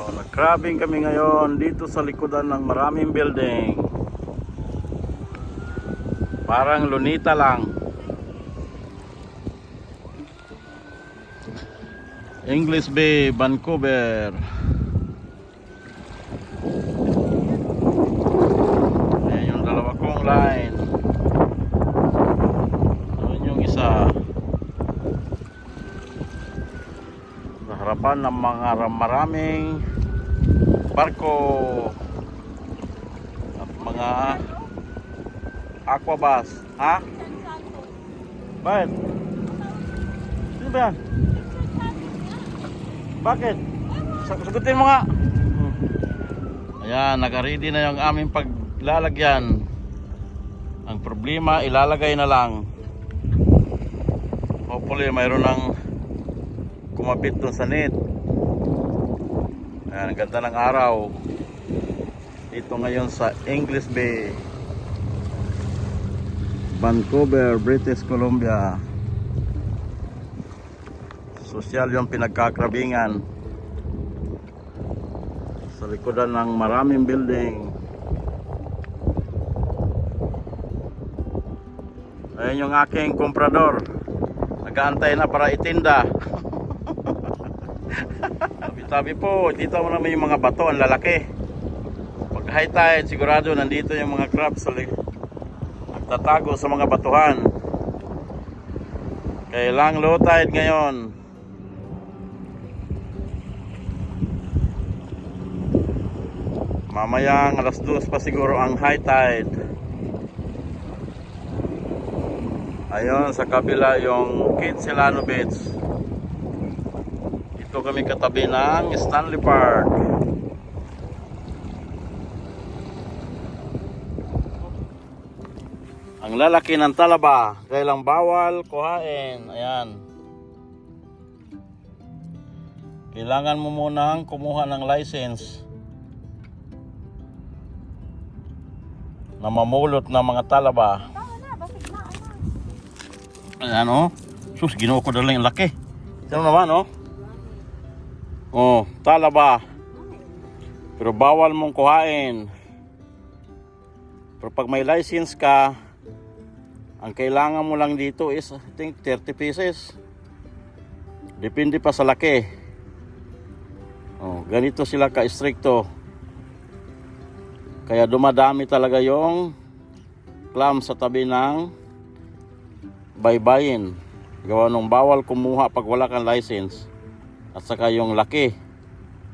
Nag-crabbing kami ngayon dito sa likodan ng maraming building. Parang Lunita lang. English Bay, Vancouver. Ayan yung dalawa kong line. Doon yung isa. Sa harapan ng mga maraming barko at mga aquabus. Ha? Bakit? Sino ba yan? Bakit? Sagutin mo nga. Ayan, naka-ready na yung aming paglalagyan. Ang problema, ilalagay na lang. Hopefully, mayroon ng kumapit doon sa net. Ayan, ang ganda ng araw. Dito ngayon sa English Bay, Vancouver, British Columbia. Sosyal yung pinagkakrabingan sa likodan ng maraming building. Ayan yung aking komprador, nag-aantay na para itinda. Tabi po, dito mo naman yung mga bato, ang lalaki. Pag high tide, sigurado nandito yung mga crabs nagtatago sa mga batuhan. Kailang low tide ngayon. Mamayang alas 2 pa siguro ang high tide. Ayun sa kabila yung Kitsilano Beach. Ito kami katabi ng Stanley Park. Ang lalaki ng talaba, kailang bawal kuhain. Ayan. Kailangan mo munang kumuha ng license na mamulot ng mga talaba. Ayan o. Sus, ginuha ko dalang yung laki. Sino naman o? Oh, talaba. Pero bawal mong kuhain. Pero pag may license ka, ang kailangan mo lang dito is I think 30 pieces. Depende pa sa laki. Oh, ganito sila ka-stricto. Kaya dumadami talaga yung clam sa tabi ng baybayin. Gawa nung bawal kumuha pag wala kang license. At saka yung laki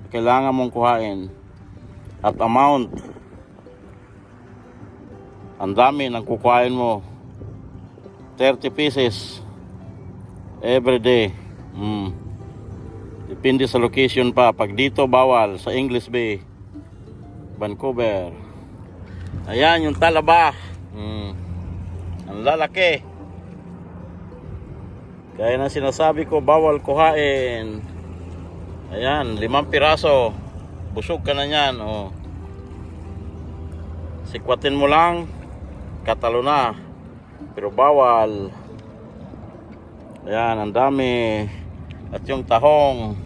kailangan mong kuhain. At amount, ang dami ng kukuhain mo. 30 pieces every day. Depende sa location pa. Pag dito bawal sa English Bay, Vancouver. Ayan yung talaba. Ang lalaki. Kaya na sinasabi ko bawal kuhain. Ayan, 5 piraso. Busog ka na yan. Oh. Sikwatin mo lang, katalo na. Pero bawal. Ayan, ang dami. At yung tahong,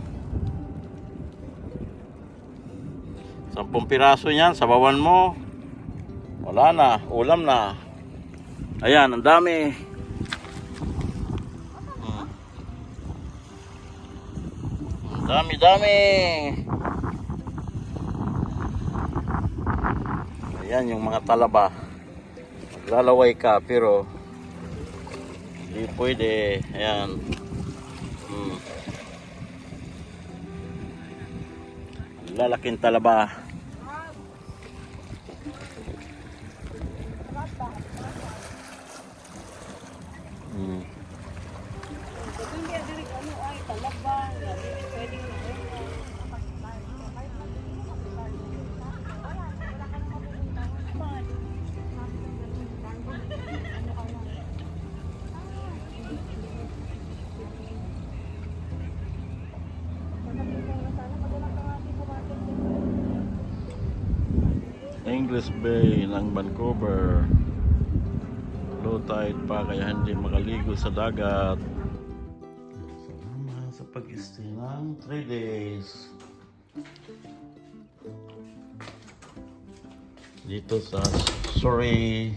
10 piraso yan, sabawan mo. Wala na, ulam na. Ayan, ang dami. Dami-dami. Ayan yung mga talaba. Maglalaway ka pero hindi pwede. Ayan. Lalaking talaba. English Bay ng Vancouver. Low tide pa kaya hindi makaligo sa dagat. Salamat sa pag-stay ng 3 days. Dito sa Surrey.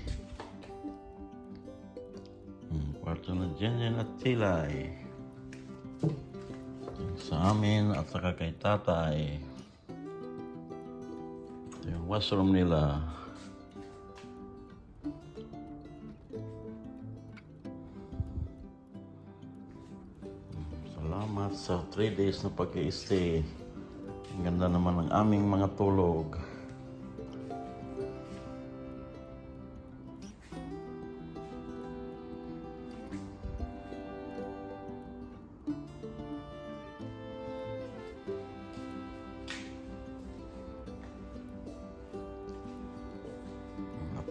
Kwarto na Jenjen at Tilay. Sa amin at saka kay tatay. Ito yung washroom nila. Salamat sa 3 days na pag-i-stay. Ang ganda naman ng aming mga tulog.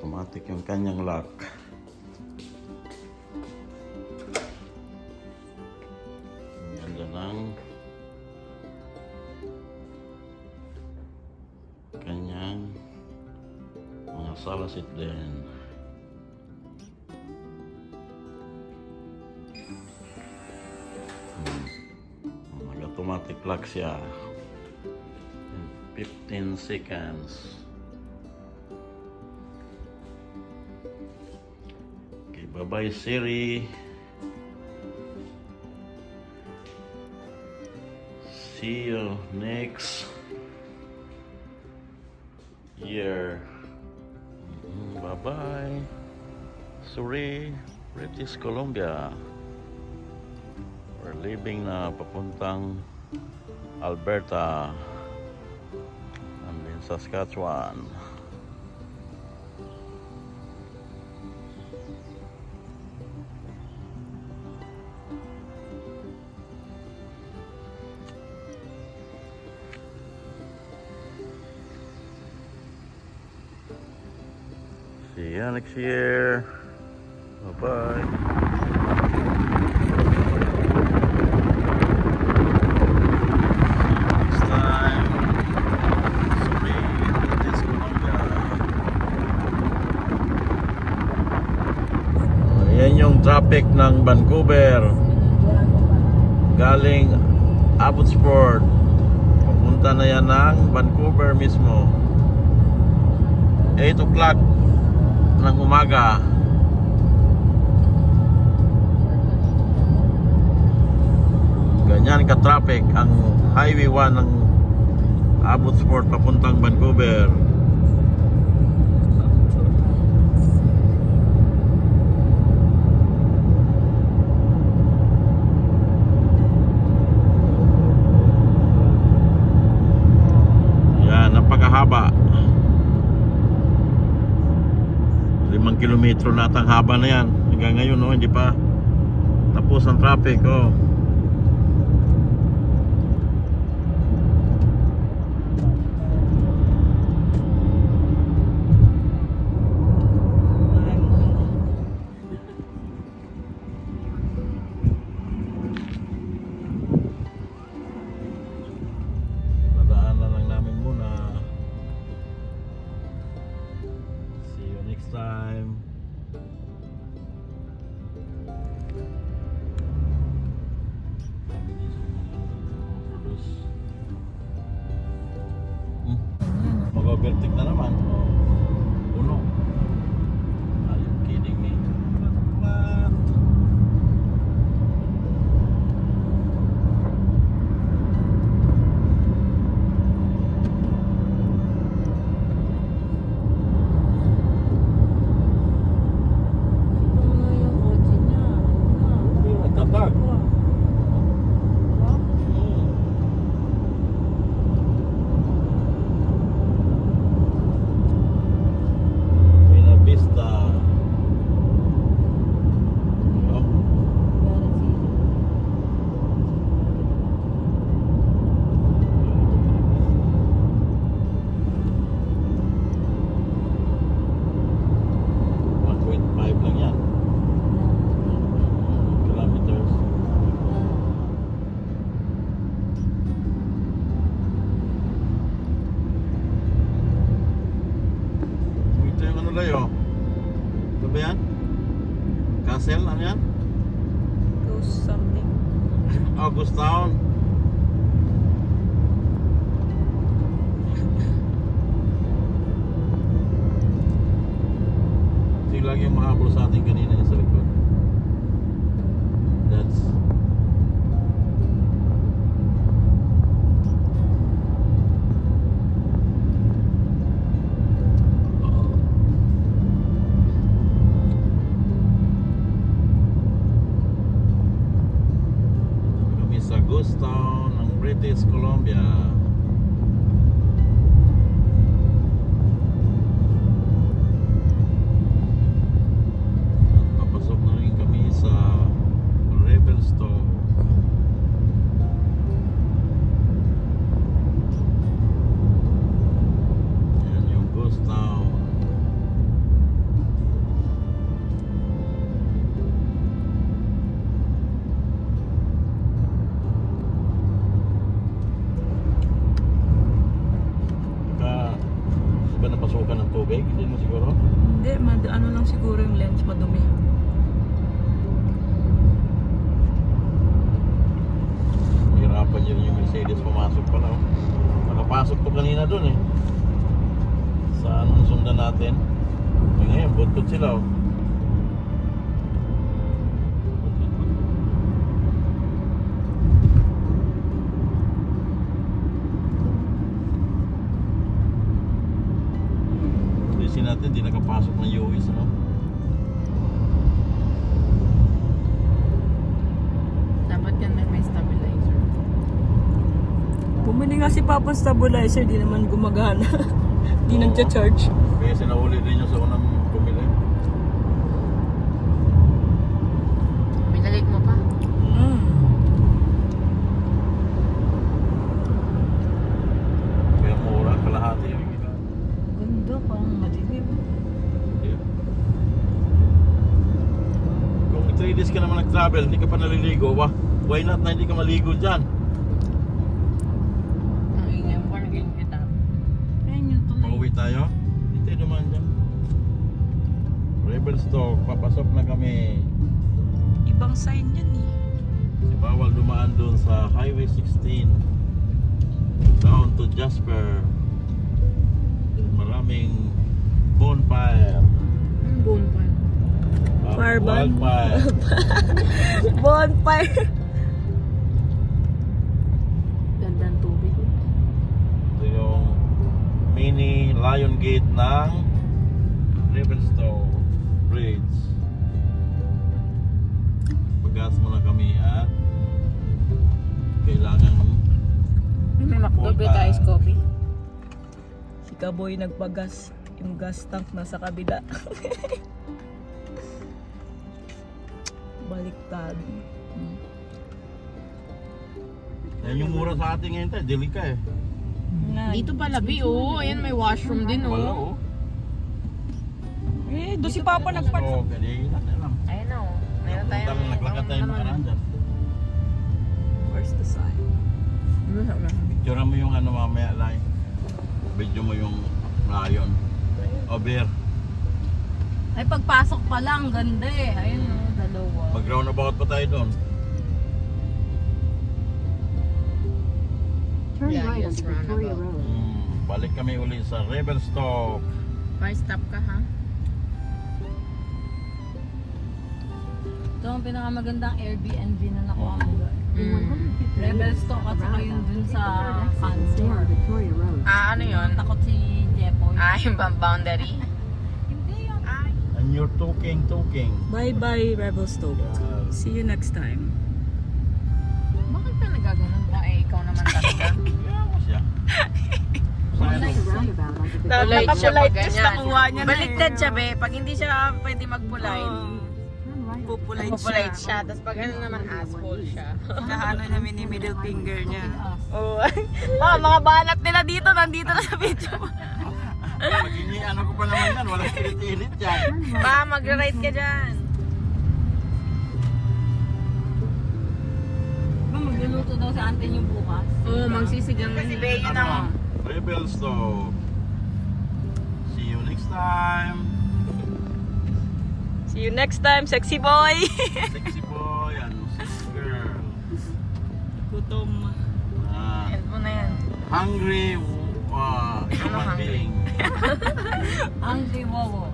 Automatic yung kanyang lock. Ganda ng kanyang mga salasit din. Mag-automatic lock siya. In 15 seconds. Bye-bye, Siri. See you next year. Bye-bye. Surrey, British Columbia. We're leaving na papuntang Alberta and then Saskatchewan. See you next year. Bye-bye. Next time. Surrey, British Columbia. Ayan yung traffic ng Vancouver. Galing Abbotsford. Papunta na yan ng Vancouver mismo. 8 o'clock ng umaga. Ganyan ka-traffic ang Highway 1 ng Abbotsford papuntang Vancouver. Yan, napakahaba. 5 kilometro na ang haba na yan. Hanggang ngayon, no, hindi pa tapos ang traffic. Oh. Dadaanan lang namin muna. See you next time. Mag-overtake na naman. Puno. Are you kidding me? What? Tatag. Buena Vista. Oh. Lang yan. Kilometers. Ito yung ano layo. Ito ba yan? Castle? Ano yan? Ghost something. August Town. lagi yung mahabol sa atin kanina yung sa likod. That's kami sa ghost town ng British Columbia. At papasok na rin kami sa Revelstoke. Yan yung ghost town. Ba napasukan ng tubig? Hindi mo siguro? Hindi, ano lang siguro yung lens madumi. Hirapan yun yung Mercedes pumasok pala. Oh. Nakapasok to kanina dun eh. Sa ano, sundan natin. Ngayon, buntot sila oh. Polisin natin, di nakapasok ng UWIS ano. Dapat yan may stabilizer. Bumili nga si Papa stabilizer, di naman gumagana. Di nagcha-charge. Kaya sinahuli din yung sa unang bumili. Binalik mo pa? Kaya mura, kalahati yung iba. Ganda, parang madilim. Yeah. Kung 3 days ka naman nag-travel, hindi ka pa naliligo, why not na hindi ka maligo dyan? Ang ingay mo, parang kita. Ayun yung tuloy. Pauwi tayo? Hindi tayo naman dyan. Revelstoke, papasok na kami. Ibang sign yan eh. Si bawal dumaan doon sa Highway 16 down to Jasper. Maraming bonfire. Ang bonfire. Fire ban? Wildfire. Bonfire! Ganda ng tubig. Ito yung mini Lion Gate ng Revelstoke Bridge. Paggas muna kami at kailangan May McDo, Bonfire. ice coffee. Si Kaboy nagpagas. Yung gas tank nasa kabila. Baliktad. yan yung mura sa atin ngayon tayo, delika eh. Dito pala, B, oh. Ayan, may washroom din, Wala oh. oh. Eh, doon si Papa nagpark. So, kanina na lang. Ayun na, oh. Meron tayong... Punta naglakad tayo makaraan dyan. Where's the sign? Picture mo yung ano mamaya lang. Video mo yung lion. O bear. Ay, pagpasok pa lang, ganda eh. Ayun, oh, dalawa. Mag roundabout pa tayo doon. Turn Yeah, right yes, onto Victoria roundabout. Road. Balik kami uli sa Revelstoke. Pa-stop ka, ha? Ito ang pinakamagandang Airbnb na nakuha mo. In 150 Revelstoke at saka yun dun sa Stay Cantor. on Victoria Road. Ano yun? Takot si Jepoy. Yung boundary? Hindi yun. And you're talking. Bye-bye, Revelstoke. See you next time. Bakit ka nagaganon ko? Ikaw naman talaga. Yeah, mo siya. Take a roundabout onto Victoria Polite siya pag Nakapolite ganyan. nakuha niya na Baliktad eh. siya, be. Pag hindi siya pwede mag-polite, Turn right onto Pupulite polite siya. siya. Tapos pag ano naman, asshole siya. Kahano niya mini-middle finger niya. Oo. Mga banat nila dito, nandito na sa video. Pag ini ano ko pa naman yan, walang pilit-ilit yan. Pa, mag-ride ka dyan. Magluluto daw sa auntie niyo bukas. Oo, magsisigang na si Bea yun Ano? Revelstoke. See you next time. See you next time, sexy boy! Sexy boy and sexy girl. Gutom. Ah, End mo na yan. hungry human hungry? being. Ang Chihuahua.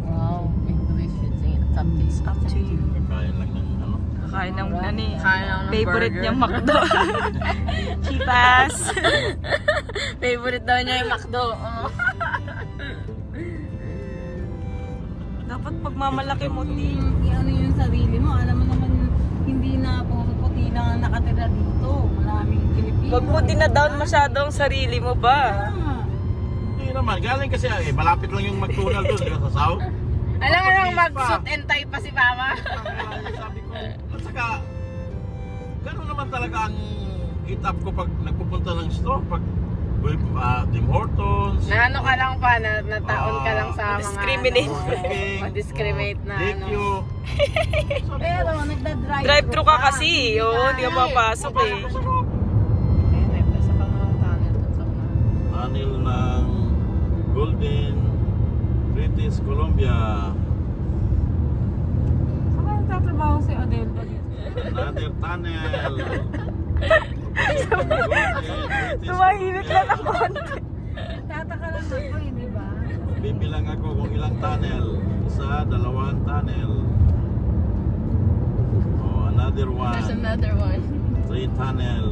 Wow, English is it's up to It's up to you. Kakain lang ng ano. Kakain ng nani. Kaya lang ng Favorite burger. niyang McDo. Chipas. Favorite daw niya yung McDo. Oh. Dapat pagmamalaki mo, Ti. Ano yung sarili mo, alam mo naman hindi na puro puti lang ang nakatira dito. Maraming Pilipino. Wag mo dinadown masyado ang sarili mo ba? Hindi naman, galing kasi malapit lang yung McDonald's doon, di ba, sa South? Alam mo lang Pag-isip mag-suit pa. and tie pa si Mama. Sabi ko, at saka, gano'n naman talaga ang hit up ko pag nagpupunta ng store, pag Tim Hortons, Na ano ka lang pa, nataon ka lang sa mga... Discriminate. Burger King, Ma-discriminate na DQ. Pero nagda-drive Drive-thru ka kasi. Oo, hindi ka papasok eh. Ayun, may isa pang mga tunnel dun sa una. Tunnel ng Golden, British Columbia. Saan ka nagtatrabaho si Adele pa dito? Another tunnel. Tumahimik lang ng konti. Tataka lang ako, hindi ba? Bibilang ako kung ilang tunnel. Isa, dalawang tunnel. Oh, another There's one. another one. 3 tunnel.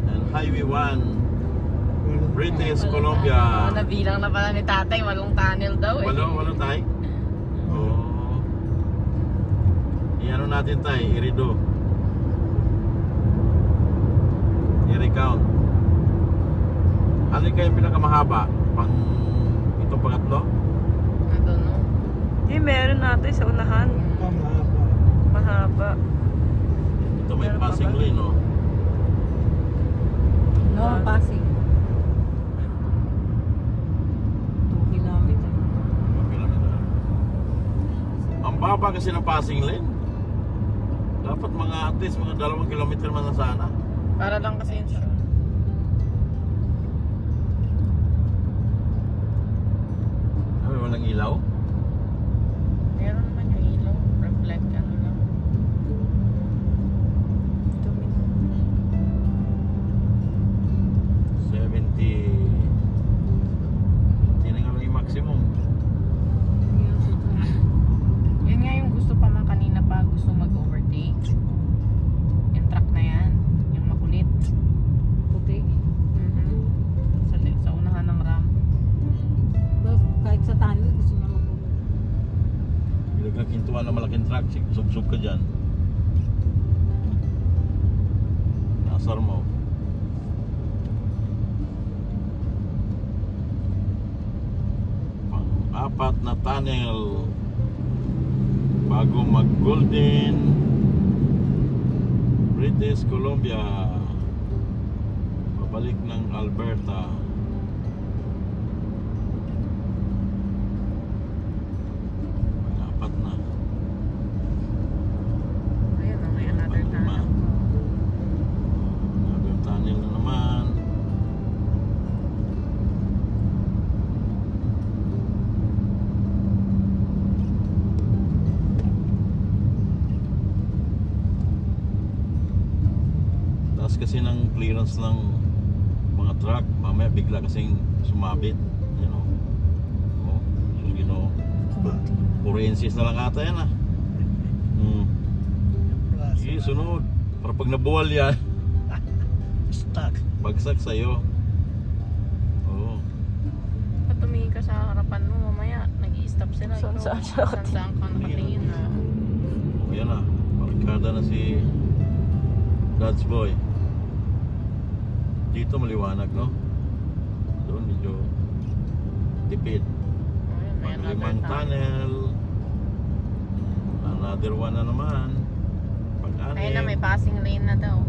And Highway 1, British Columbia. Nabilang na pala ni tatay, walong tunnel daw eh. Walo tayo? Oh. Iano natin tayo, irido. I-recount. Ano kaya yung pinakamahaba? Pang itong pangatlo? I don't know. Hindi, meron natin sa unahan. Mahaba. Ito may Meron pa passing ba? lane, oh. No, passing. 2 kilometer. Ang baba kasi ng passing lane. Dapat mga at least mga 2 kilometer man na sana. Para lang kasi yun siya. Ay, walang ilaw. Meron naman yung ilaw. Reflect ano lang. 70. Tinangal yung maximum. Yun nga yung gusto pa man kanina pa. Gusto mag-overtake. Yung truck na yan. Yung makulit. Puti. Sa unahan ng ram. Kahit sa tunnel, gusto niya mag-over. Bilag ka kintuan na malaking truck, sub-sub ka dyan. Nasar mo. Pang-apat na tunnel bago mag-Golden, British Columbia, pabalik ng Alberta. Pang-apat na. Ayun o, may another tunnel. Another tunnel na naman. Taas kasi ng clearance ng mga truck, mamaya bigla kasing sumabit. You know. Oh, so, you know. 4 inches na lang ata yan ah. Sige, sunod. Para pag nabuwal yan, Stuck. bagsak sa'yo. Oo. Pag tumingin ka sa harapan mo, mamaya nag-i-stop sila. Saan- Ikaw, saan siya nakatingin? saan ka nakatingin na? Oh, yan ah. Barkada na si Dad's Boy. Dito maliwanag, no? Doon medyo tipid. Ayun, may another Pang-limang tunnel. Another one na naman. Pag-anim. Ayun na, may passing lane na daw.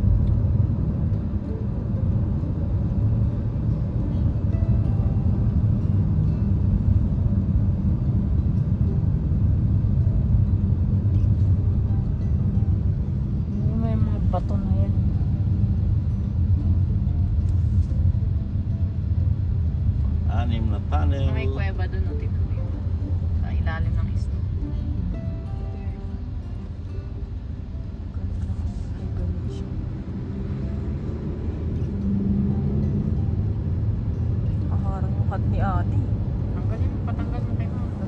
May mga bato na yan. Anim na tunnel. May kuweba doon, no, tito. Yung sa ilalim ng isla. Ay, ganun siya. lakad ni ate. Tanggalin mo, patanggal mo kay mama.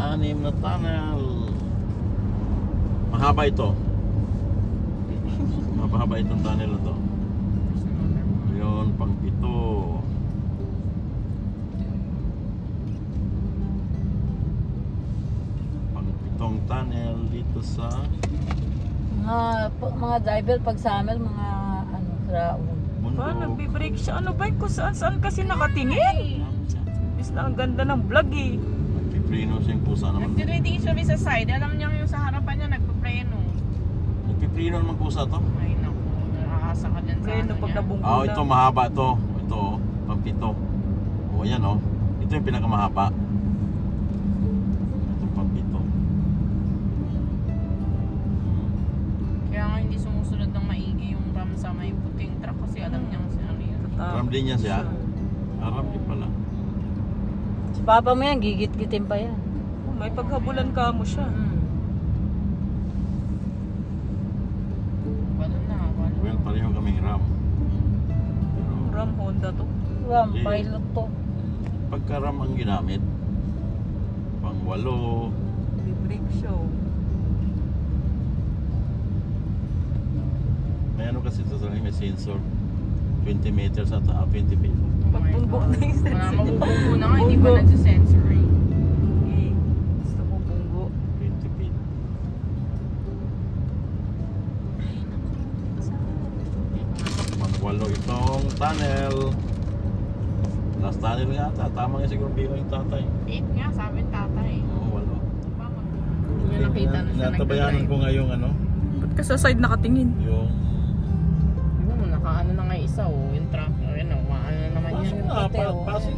Anim na tunnel. Mahaba ito. Mahaba itong tunnel na to. There's another one. Yun, pang 7. Pang 7 tunnel dito sa Mga driver pag summer, mga ano, raon. mundo. Nagbe-break siya. Ano ba? Kung saan kasi nakatingin. Is na ang ganda ng vlog eh. Nagpiprino siyang pusa naman. Nagdi-ready usually sa side. Alam niyo yung sa harapan niya, nagpapreno. Nagpiprino naman pusa to. Ay naku, nakakasa ka dyan sa Kaya ano pag niya. nabunggo Ah, na. ito mahaba to. Ito, oh, pang 7. O yan oh. Ito yung pinakamahaba. Ito pang 7. Kaya nga hindi sumusunod ng maigi yung ram sa may puting truck kasi alam niya kasi ano yun. Ram din yan siya. Aram din pala. Si papa mo yan, gigit-gitin pa yan. Oh, may paghabulan ka mo siya. Wala na, wala. Well, pareho kaming ram. Pero Ram Honda to. Ram, pilot to. pagka ram ang ginamit, pang 8. Nagbe-break siya. Oh. May ano kasi ito talaga, may sensor. 20 meters at 20 feet. Pagbungbok na yung Wala sense. mabubunggo na nga, hindi pa nagsisensory. Eh, gusto ko bunggo. 20 feet. Pang 8 itong tunnel. Last tunnel nga ata. Tama nga siguro bilang yung tatay. 8 nga, sabi ng tatay. Oo, 8. Hindi niya nakita na siya Natabayanan nagdadrive. ko nga yung ano, Ba't ka sa side nakatingin? yung Ano mo, nakaano na nga isa oh, yung truck. Ano, maano na naman yan. pasok na, pasok